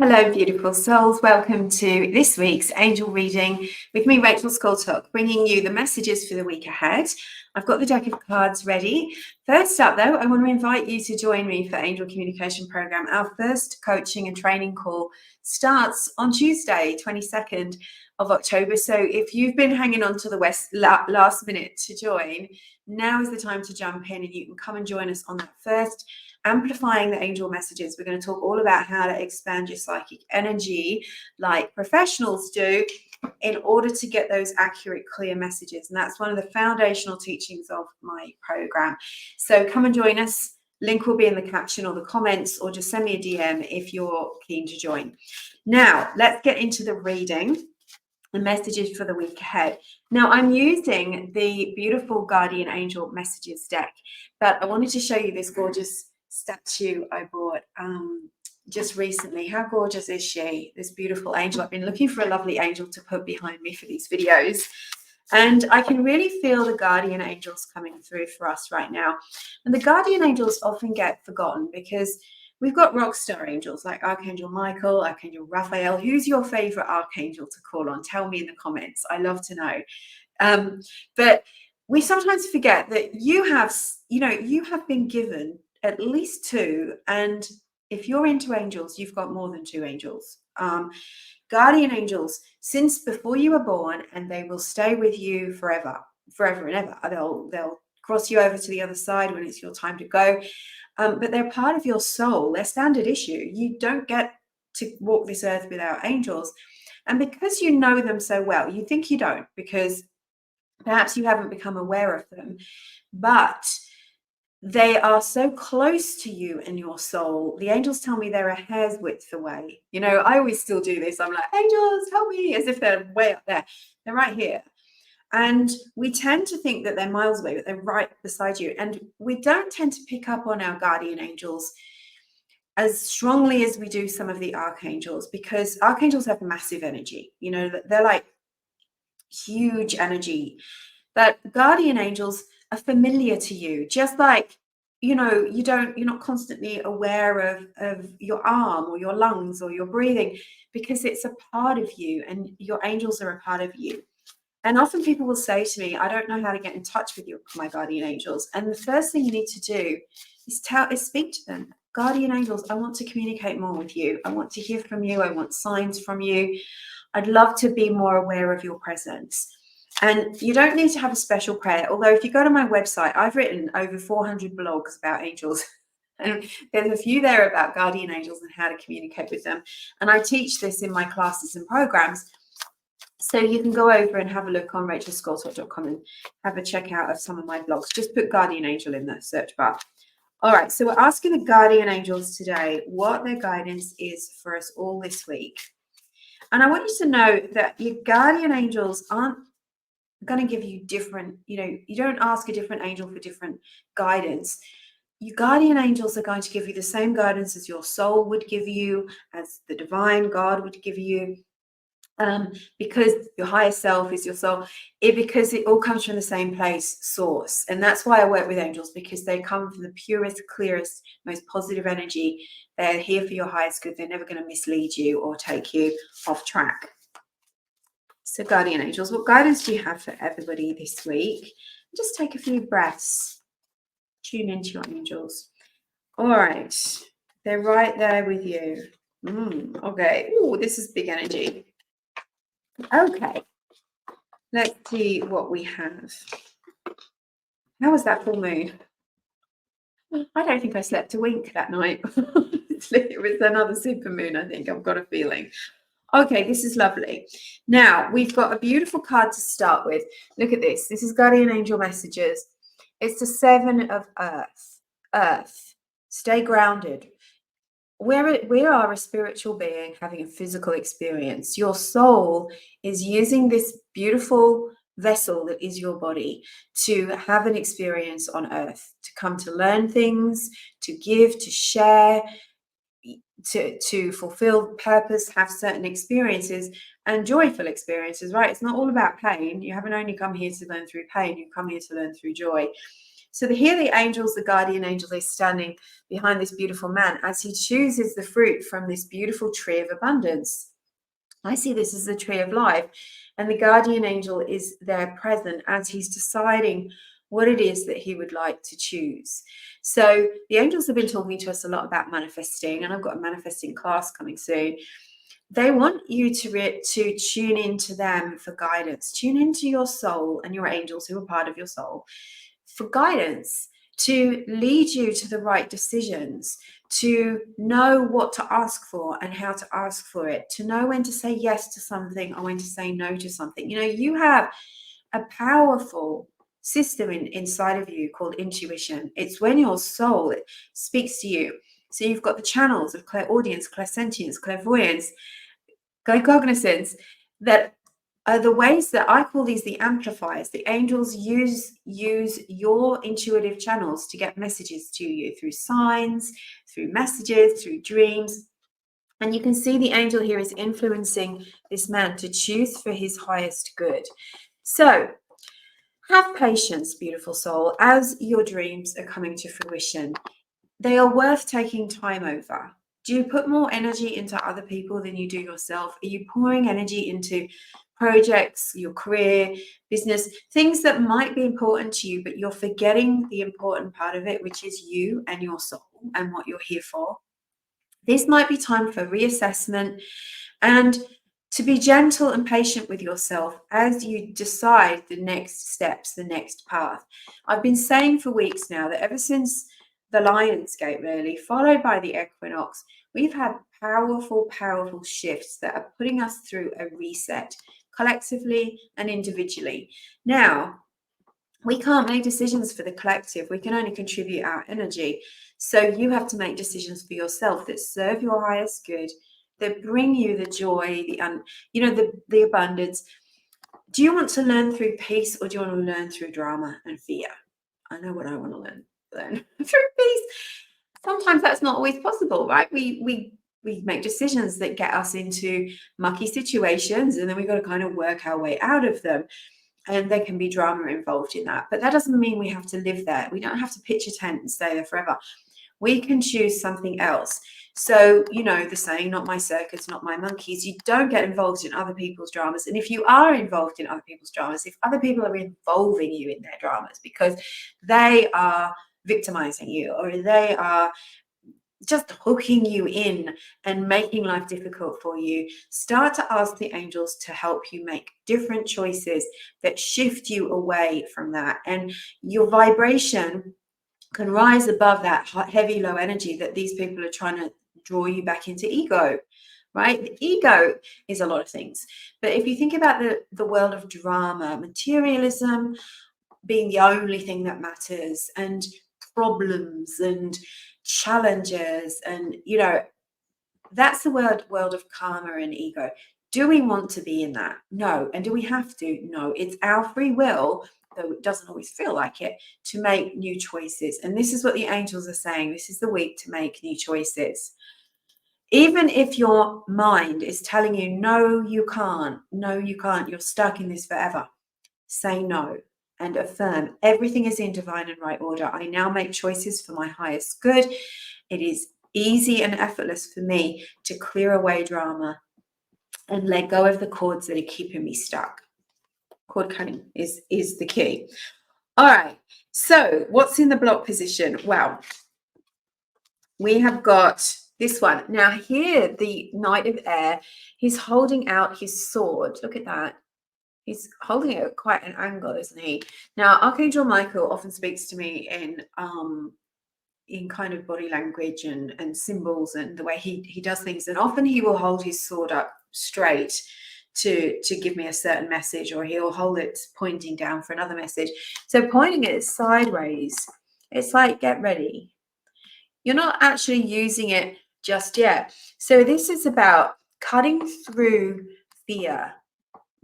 Hello, beautiful souls. Welcome to this week's angel reading with me, Rachel Scoltock, bringing you the messages for the week ahead. I've got the deck of cards ready. First up, though, I want to invite you to join me for Angel Communication Program. Our first coaching and training call starts on Tuesday, 22nd of October. So if you've been hanging on to the last minute to join, now is the time to jump in and you can come and join us on that first amplifying the angel messages. We're going to talk all about how to expand your psychic energy like professionals do in order to get those accurate, clear messages. And that's one of the foundational teachings of my program. So come and join us. Link will be in the caption or the comments, or just send me a DM if you're keen to join. Now, let's get into the reading. The messages for the week ahead. Now, I'm using the beautiful Guardian Angel Messages deck, but I wanted to show you this gorgeous statue I bought just recently. How gorgeous is she? This beautiful angel. I've been looking for a lovely angel to put behind me for these videos, and I can really feel the guardian angels coming through for us right now. And the guardian angels often get forgotten because we've got rock star angels like Archangel Michael, Archangel Raphael. Who's your favorite archangel to call on? Tell me in the comments. I love to know. But we sometimes forget that you have been given at least two. And if you're into angels, you've got more than two angels. Guardian angels, since before you were born, and they will stay with you forever and ever. They'll cross you over to the other side when it's your time to go. But they're part of your soul. They're standard issue. You don't get to walk this earth without angels. And because you know them so well, you think you don't, because perhaps you haven't become aware of them, but they are so close to you and your soul. The angels tell me they're a hair's width away. You know, I always still do this. I'm like, angels, help me, as if they're way up there. They're right here. And we tend to think that they're miles away, but they're right beside you. And we don't tend to pick up on our guardian angels as strongly as we do some of the archangels, because archangels have massive energy. You know, they're like huge energy. But guardian angels are familiar to you, just like, you know, you're not constantly aware of your arm or your lungs or your breathing, because it's a part of you, and your angels are a part of you. And often people will say to me, I don't know how to get in touch with my guardian angels. And the first thing you need to do is speak to them. Guardian angels, I want to communicate more with you. I want to hear from you. I want signs from you. I'd love to be more aware of your presence. And you don't need to have a special prayer. Although if you go to my website, I've written over 400 blogs about angels. And there's a few there about guardian angels and how to communicate with them. And I teach this in my classes and programs. So you can go over and have a look on rachelscoltock.com and have a check out of some of my blogs. Just put guardian angel in the search bar. All right, so we're asking the guardian angels today what their guidance is for us all this week. And I want you to know that your guardian angels aren't going to give you different, you don't ask a different angel for different guidance. Your guardian angels are going to give you the same guidance as your soul would give you, as the divine God would give you. Because your higher self is your soul, because it all comes from the same place, source. And that's why I work with angels, because they come from the purest, clearest, most positive energy. They're here for your highest good. They're never going to mislead you or take you off track. So guardian angels, what guidance do you have for everybody this week? Just take a few breaths. Tune into your angels. All right. They're right there with you. Okay. Oh, this is big energy. Okay, let's see what we have. How was that full moon? I don't think I slept a wink that night. It was another super moon, I think. I've got a feeling. Okay, this is lovely. Now, we've got a beautiful card to start with. Look at this. This is Guardian Angel Messages. It's the Seven of Earth. Earth. Stay grounded. We are a spiritual being having a physical experience. Your soul is using this beautiful vessel that is your body to have an experience on earth, to come to learn things, to give, to share, to fulfill purpose, have certain experiences and joyful experiences, right? It's not all about pain. You haven't only come here to learn through pain, you come here to learn through joy. So here the angels, the guardian angel, is standing behind this beautiful man as he chooses the fruit from this beautiful tree of abundance. I see this as the tree of life, and the guardian angel is there present as he's deciding what it is that he would like to choose. So the angels have been talking to us a lot about manifesting, and I've got a manifesting class coming soon. They want you to tune into them for guidance. Tune into your soul and your angels who are part of your soul for guidance, to lead you to the right decisions, to know what to ask for and how to ask for it, to know when to say yes to something or when to say no to something. You know, you have a powerful system inside of you called intuition. It's when your soul speaks to you. So you've got the channels of clairaudience, clairsentience, clairvoyance, claircognizance, that are the ways that I call these the amplifiers. The angels use your intuitive channels to get messages to you through signs, through messages, through dreams. And you can see the angel here is influencing this man to choose for his highest good. So have patience, beautiful soul, as your dreams are coming to fruition. They are worth taking time over. Do you put more energy into other people than you do yourself? Are you pouring energy into projects, your career, business, things that might be important to you, but you're forgetting the important part of it, which is you and your soul and what you're here for? This might be time for reassessment and to be gentle and patient with yourself as you decide the next steps, the next path. I've been saying for weeks now that ever since the Lion's Gate, really, followed by the equinox, we've had powerful, powerful shifts that are putting us through a reset, collectively and individually. Now, we can't make decisions for the collective. We can only contribute our energy. So you have to make decisions for yourself that serve your highest good, that bring you the joy, the abundance. Do you want to learn through peace, or do you want to learn through drama and fear? I know what I want to learn through peace. Sometimes that's not always possible, right? We make decisions that get us into mucky situations, and then we've got to kind of work our way out of them. And there can be drama involved in that. But that doesn't mean we have to live there. We don't have to pitch a tent and stay there forever. We can choose something else. So, you know, the saying, not my circus, not my monkeys. You don't get involved in other people's dramas. And if you are involved in other people's dramas, if other people are involving you in their dramas because they are victimizing you, or they are just hooking you in and making life difficult for you, start to ask the angels to help you make different choices that shift you away from that. And your vibration can rise above that heavy, low energy that these people are trying to draw you back into ego, right? The ego is a lot of things. But if you think about the world of drama, materialism being the only thing that matters, and problems and challenges, and that's the world of karma and ego. Do we want to be in that? No. And do we have to? No. It's our free will, though it doesn't always feel like it, to make new choices. And this is what the angels are saying. This is the week to make new choices. Even if your mind is telling you, no, you can't, you're stuck in this forever, say no and affirm everything is in divine and right order. I now make choices for my highest good. It is easy and effortless for me to clear away drama and let go of the cords that are keeping me stuck. Cord cutting is the key. All right. So what's in the block position? Well, we have got this one. Now here, the Knight of Air, he's holding out his sword. Look at that. He's holding it at quite an angle, isn't he? Now, Archangel Michael often speaks to me in kind of body language and symbols and the way he does things. And often he will hold his sword up straight to give me a certain message, or he'll hold it pointing down for another message. So pointing it sideways, it's like, get ready. You're not actually using it just yet. So this is about cutting through fear,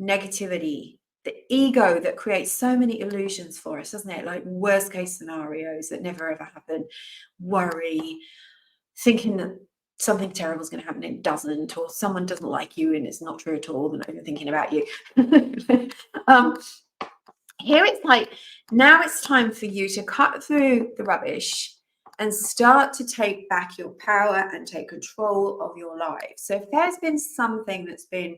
negativity, the ego that creates so many illusions for us, doesn't it? Like worst case scenarios that never ever happen, worry, thinking that something terrible is going to happen and it doesn't, or someone doesn't like you and it's not true at all, and overthinking about you. Here it's like, now it's time for you to cut through the rubbish and start to take back your power and take control of your life. So if there's been something that's been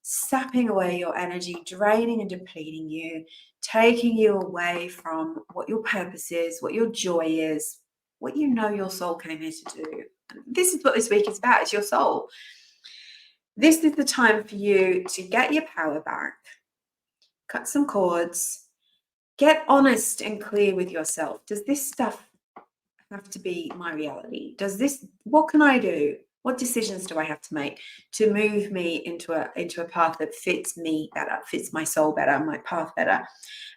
sapping away your energy, draining and depleting you, taking you away from what your purpose is, what your joy is, what you know your soul came here to do. This is what this week is about. It's your soul. This is the time for you to get your power back, cut some cords, get honest and clear with yourself. Does this stuff have to be my reality? What can I do? What decisions do I have to make to move me into a path that fits me better, fits my soul better, my path better?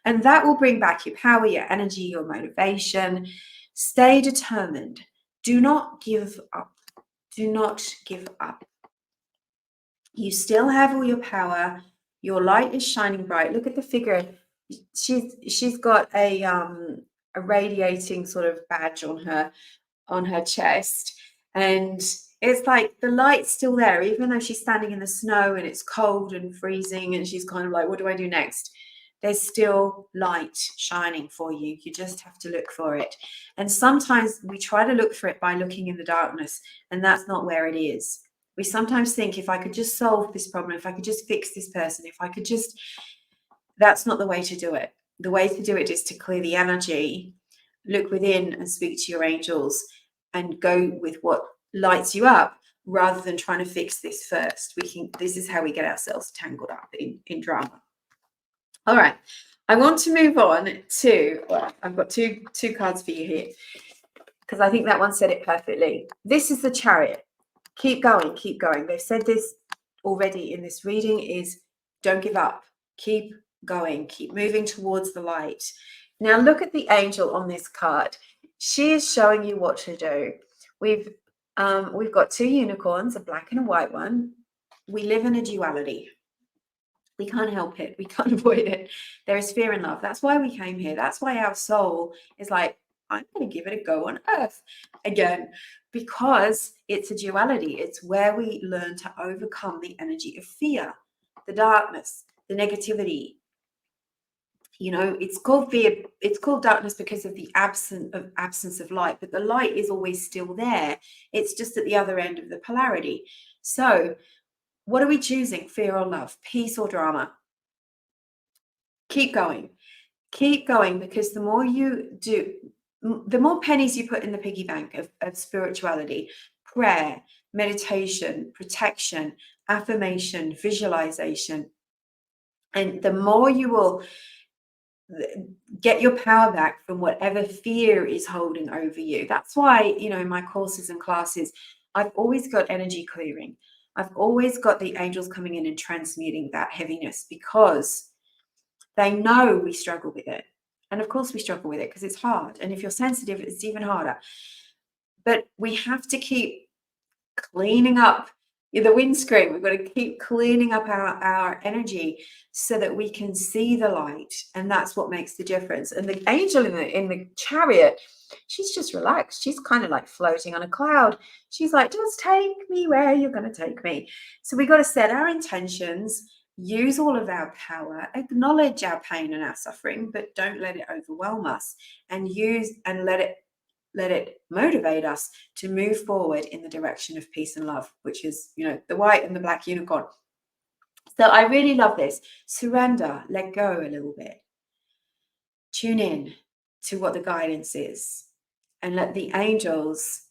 And that will bring back your power, your energy, your motivation. Stay determined. Do not give up. Do not give up. You still have all your power. Your light is shining bright. Look at the figure. She's got a radiating sort of badge on her chest, and it's like the light's still there, even though she's standing in the snow and it's cold and freezing, and she's kind of like, what do I do next? There's still light shining for you. You just have to look for it. And sometimes we try to look for it by looking in the darkness, and that's not where it is. We sometimes think, if I could just solve this problem, if I could just fix this person, if I could just, that's not the way to do it. The way to do it is to clear the energy, look within and speak to your angels, and go with what lights you up, rather than trying to fix this first. This is how we get ourselves tangled up in drama. All right, I want to move on to, well, I've got two cards for you here, because I think that one said it perfectly. This is the Chariot. Keep going, keep going. They've said this already in this reading, is don't give up. Keep going, keep moving towards the light. Now look at the angel on this card. She is showing you what to do. We've got two unicorns, a black and a white one. We live in a duality. We can't help it. We can't avoid it. There is fear and love. That's why we came here. That's why our soul is like, I'm going to give it a go on earth again, because it's a duality. It's where we learn to overcome the energy of fear, the darkness, the negativity. You know, it's called fear. It's called darkness because of the absence of light, but the light is always still there. It's just at the other end of the polarity. So what are we choosing? Fear or love? Peace or drama? Keep going. Keep going, because the more you do, the more pennies you put in the piggy bank of spirituality, prayer, meditation, protection, affirmation, visualization, and the more you will get your power back from whatever fear is holding over you. That's why, you know, in my courses and classes, I've always got energy clearing. I've always got the angels coming in and transmuting that heaviness, because they know we struggle with it. And of course we struggle with it because it's hard. And if you're sensitive, it's even harder. But we have to keep cleaning up the windscreen. We've got to keep cleaning up our energy so that we can see the light. And that's what makes the difference. And the angel in the Chariot, she's just relaxed. She's kind of like floating on a cloud. She's like, just take me where you're going to take me. So we got to set our intentions, use all of our power, acknowledge our pain and our suffering, but don't let it overwhelm us, and let it motivate us to move forward in the direction of peace and love, which is, you know, the white and the black unicorn. So I really love this. Surrender, let go a little bit. Tune in to what the guidance is, and let the angels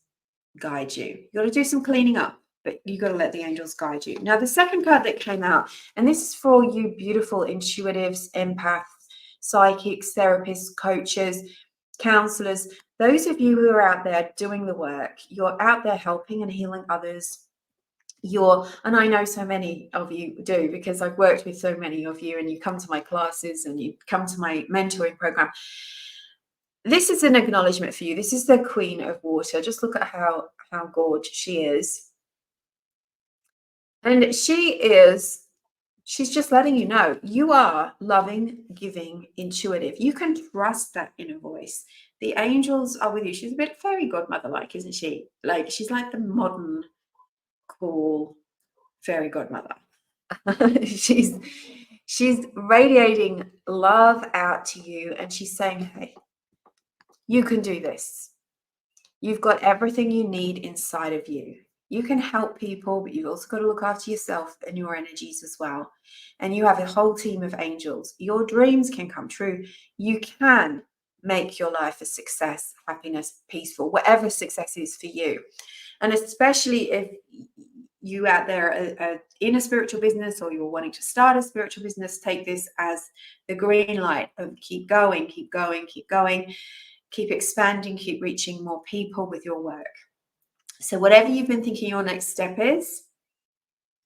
guide you. You got to do some cleaning up, but you got to let the angels guide you. Now, the second card that came out, and this is for all you beautiful intuitives, empaths, psychics, therapists, coaches, counselors, those of you who are out there doing the work, you're out there helping and healing others. And I know so many of you do, because I've worked with so many of you, and you come to my classes and you come to my mentoring program. This is an acknowledgement for you. This is the Queen of Water. Just look at how gorgeous she is. And she's just letting you know you are loving, giving, intuitive. You can trust that inner voice. The angels are with you. She's a bit fairy godmother-like, isn't she? Like, she's like the modern, cool fairy godmother. She's radiating love out to you, and she's saying, hey, you can do this. You've got everything you need inside of you. You can help people, but you've also got to look after yourself and your energies as well. And you have a whole team of angels. Your dreams can come true. You can make your life a success, happiness, peaceful, whatever success is for you. And especially if you out there are in a spiritual business, or you're wanting to start a spiritual business, take this as the green light of keep going, keep going, keep going, keep expanding, keep reaching more people with your work. So whatever you've been thinking your next step is,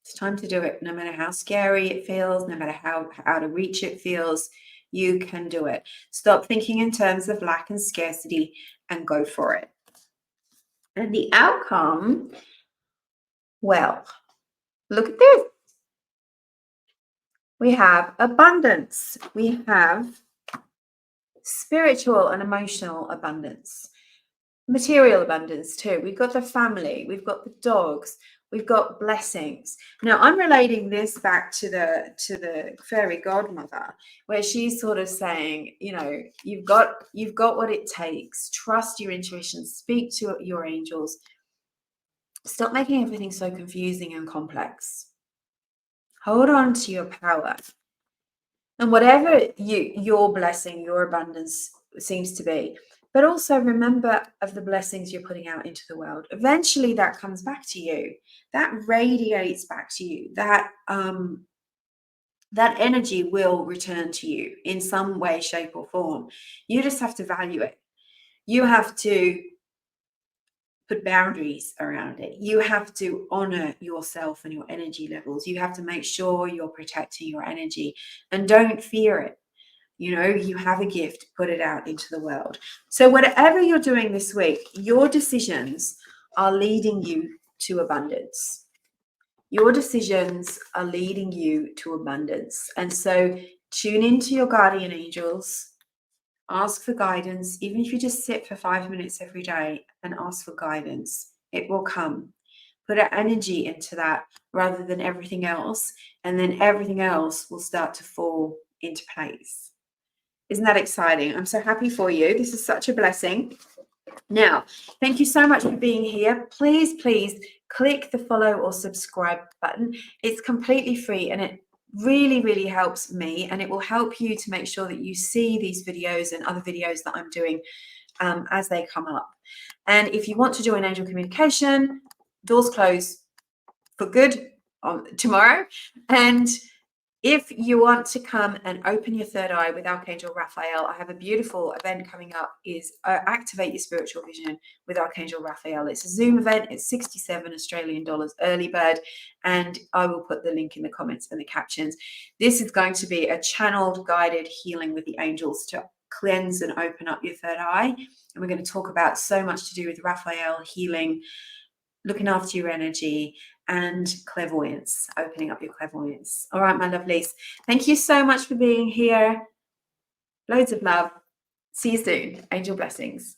it's time to do it. No matter how scary it feels, no matter how out of reach it feels, you can do it. Stop thinking in terms of lack and scarcity and go for it. And the outcome, well, look at this. We have abundance. We have spiritual and emotional abundance. Material abundance too. We've got the family, we've got the dogs, we've got blessings. Now I'm relating this back to the fairy godmother, where she's sort of saying, you know, you've got what it takes. Trust your intuition, speak to your angels. Stop making everything so confusing and complex. Hold on to your power. And whatever your blessing, your abundance seems to be, but also remember of the blessings you're putting out into the world. Eventually that comes back to you. That radiates back to you. That energy will return to you in some way, shape, or form. You just have to value it. You have to put boundaries around it. You have to honor yourself and your energy levels. You have to make sure you're protecting your energy, and don't fear it. You know, you have a gift, put it out into the world. So whatever you're doing this week, your decisions are leading you to abundance. Your decisions are leading you to abundance. And so tune into your guardian angels, ask for guidance. Even if you just sit for 5 minutes every day and ask for guidance, it will come. Put our energy into that rather than everything else, and then everything else will start to fall into place. Isn't that exciting? I'm so happy for you. This is such a blessing. Now, thank you so much for being here. Please, please click the follow or subscribe button. It's completely free, and it really, really helps me, and it will help you to make sure that you see these videos and other videos that I'm doing as they come up. And if you want to join Angel Communication, doors close for good tomorrow. And if you want to come and open your third eye with Archangel Raphael, I have a beautiful event coming up, is Activate Your Spiritual Vision with Archangel Raphael. It's a Zoom event. It's 67 Australian dollars early bird, and I will put the link in the comments and the captions. This is going to be a channeled, guided healing with the angels to cleanse and open up your third eye. And we're going to talk about so much to do with Raphael, healing, looking after your energy, and clairvoyance, opening up your clairvoyance. All right, my lovelies. Thank you so much for being here. Loads of love. See you soon. Angel blessings.